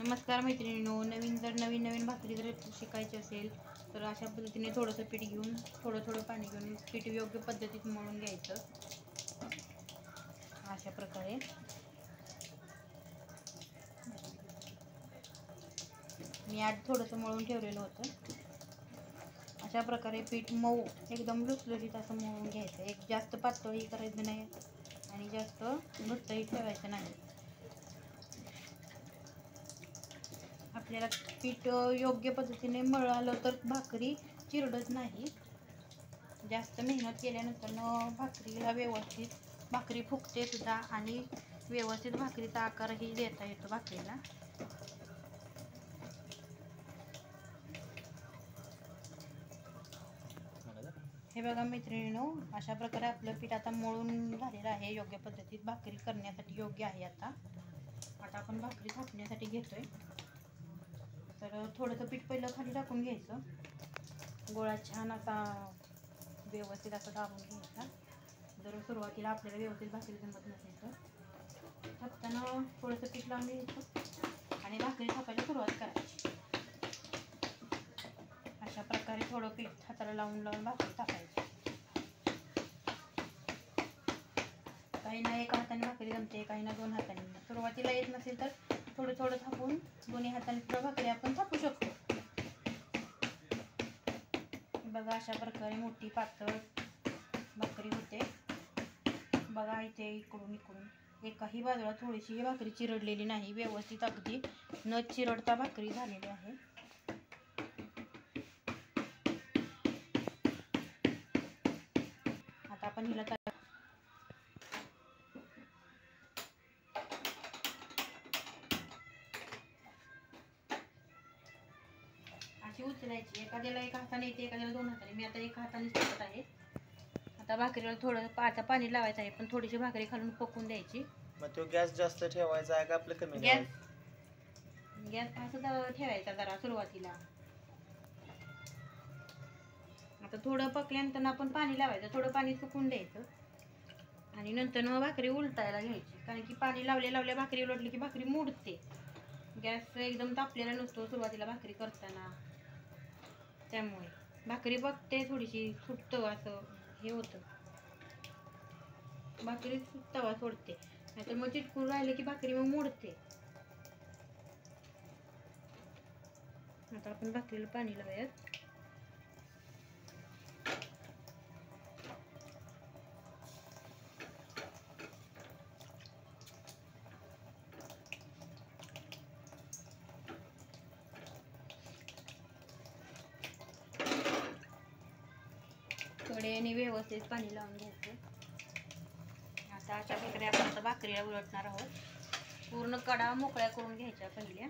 नमस्कार मैत्रिणींनो, नवीन भाकरी जर शिकायची असेल तर अशा पद्धतीने थोडंसं पीठ घेऊन थोडं पाणी घेऊन पीठ योग्य पद्धतीत मळून घ्यायचं. अशा प्रकारे मी आज थोडंसं मळून ठेवलेलं होतं. अशा प्रकारे पीठ मऊ एकदम लुसलुशीत असं मळून घ्यायचं. एक जास्त पातळही करायचं नाही आणि जास्त घट्टही ठेवायचं नाही. आपल्याला पीठ योग्य पद्धतीने मळालं तर भाकरी चिरडत नाही. जास्त मेहनत केल्यानंतर भाकरीला व्यवस्थित भाकरी फुगते सुद्धा आणि व्यवस्थित भाकरीचा आकारही देता येतो भाकरीला. हे बघा मैत्रिणींनो, अशा प्रकारे आपलं पीठ आता मळून झालेलं आहे. योग्य पद्धतीत भाकरी करण्यासाठी योग्य आहे. आता आपण भाकरी थापण्यासाठी घेतोय. तर थोडंसं पीठ पहिलं खाली टाकून घ्यायचं. गोळा छान असा व्यवस्थित असं दाबून घ्यायचा. जर सुरुवातीला आपल्याला व्यवस्थित भाकरी जमत नसेल तर थापताना थोडंसं पीठ लावून घ्यायचं आणि भाकरी थापायला सुरुवात करायची. अशा प्रकारे थोडं पीठ हाताला लावून भाकरी थापायची. काहींना एका हाताने भाकरी जमते, काहींना दोन हाताने. सुरुवातीला येत नसेल तर थोडं थापून दोन्ही हाताने सुद्धा भाकरी आपण थापू शकतो. बघा, अशा प्रकारे मोठी पातळ भाकरी होते. बघा, इथे इकडून एकाही बाजूला थोडीशी भाकरी चिरडलेली नाही. व्यवस्थित अगदी न चिरडता भाकरी झालेली आहे. आता आपण हिला अशी उचलायची. एखाद्याला एका हाताने येते, एखाद्याला दोन हाताने. मी आता एका हातानेच टाकत आहे. आता भाकरीला थोडं आता पाणी लावायचं आहे, पण थोडीशी भाकरी खालून पकवून द्यायची. मग तो गॅस जास्त ठेवायचा आहे का आपलं कमी? गॅस असं ठेवायचा जरा सुरुवातीला. आता थोडं पकल्यानंतर आपण पाणी लावायचं. थोडं पाणी सुकून द्यायचं आणि नंतर मग भाकरी उलटायला घ्यायची. कारण की पाणी लावल्या भाकरी उलटली की भाकरी मोडते. गॅस एकदम तापलेला नसतो सुरुवातीला भाकरी करताना. त्यामुळे भाकरी बघते थोडीशी सुटतं असं हे होतं. भाकरी तवा सोडते, नाहीतर मग चिटकून राहिले की भाकरी मग मोडते. आता आपण भाकरीला पाणी लावूयात. कडेने व्यवस्थित पाणी लावून घ्यायचं. आता अशा प्रकारे आपण आता भाकरीला उलटणार आहोत. पूर्ण कडा मोकळ्या करून घ्यायच्या पहिल्या.